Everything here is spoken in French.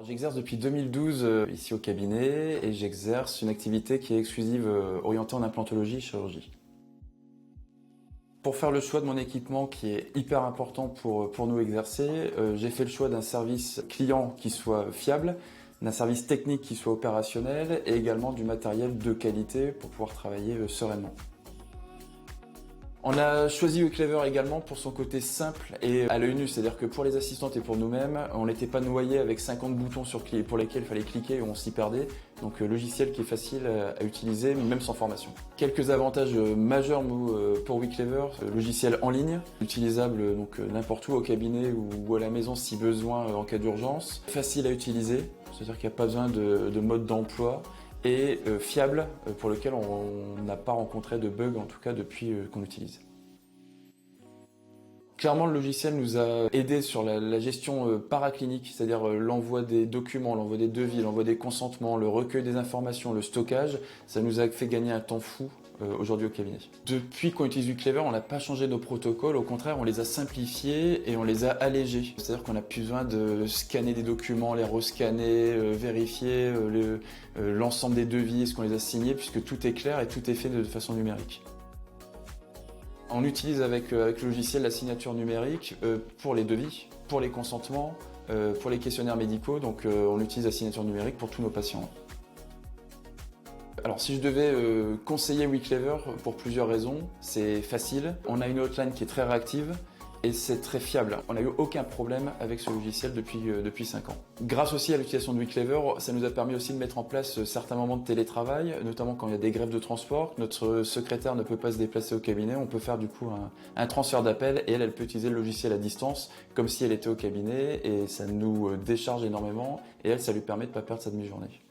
J'exerce depuis 2012 ici au cabinet et j'exerce une activité qui est exclusive orientée en implantologie et chirurgie. Pour faire le choix de mon équipement qui est hyper important pour nous exercer, j'ai fait le choix d'un service client qui soit fiable, d'un service technique qui soit opérationnel et également du matériel de qualité pour pouvoir travailler sereinement. On a choisi Wenclever également pour son côté simple et à l'œil nu, c'est-à-dire que pour les assistantes et pour nous-mêmes, on n'était pas noyé avec 50 boutons pour lesquels il fallait cliquer et on s'y perdait. Donc logiciel qui est facile à utiliser, même sans formation. Quelques avantages majeurs pour Wenclever, logiciel en ligne, utilisable donc n'importe où au cabinet ou à la maison si besoin en cas d'urgence. Facile à utiliser, c'est-à-dire qu'il n'y a pas besoin de mode d'emploi. Et fiable, pour lequel on n'a pas rencontré de bug, en tout cas depuis qu'on l'utilise. Clairement, le logiciel nous a aidé sur la gestion paraclinique, c'est-à-dire l'envoi des documents, l'envoi des devis, l'envoi des consentements, le recueil des informations, le stockage. Ça nous a fait gagner un temps fou aujourd'hui au cabinet. Depuis qu'on utilise Wenclever, on n'a pas changé nos protocoles, au contraire, on les a simplifiés et on les a allégés. C'est-à-dire qu'on n'a plus besoin de scanner des documents, les rescanner, vérifier l'ensemble des devis, est-ce qu'on les a signés, puisque tout est clair et tout est fait de façon numérique. On utilise avec le logiciel la signature numérique pour les devis, pour les consentements, pour les questionnaires médicaux, donc on utilise la signature numérique pour tous nos patients. Alors si je devais conseiller Wenclever pour plusieurs raisons, c'est facile, on a une hotline qui est très réactive et c'est très fiable. On n'a eu aucun problème avec ce logiciel depuis 5 ans. Grâce aussi à l'utilisation de Wenclever, ça nous a permis aussi de mettre en place certains moments de télétravail, notamment quand il y a des grèves de transport. Notre secrétaire ne peut pas se déplacer au cabinet, on peut faire du coup un transfert d'appel et elle peut utiliser le logiciel à distance comme si elle était au cabinet et ça nous décharge énormément et elle, ça lui permet de ne pas perdre sa demi-journée.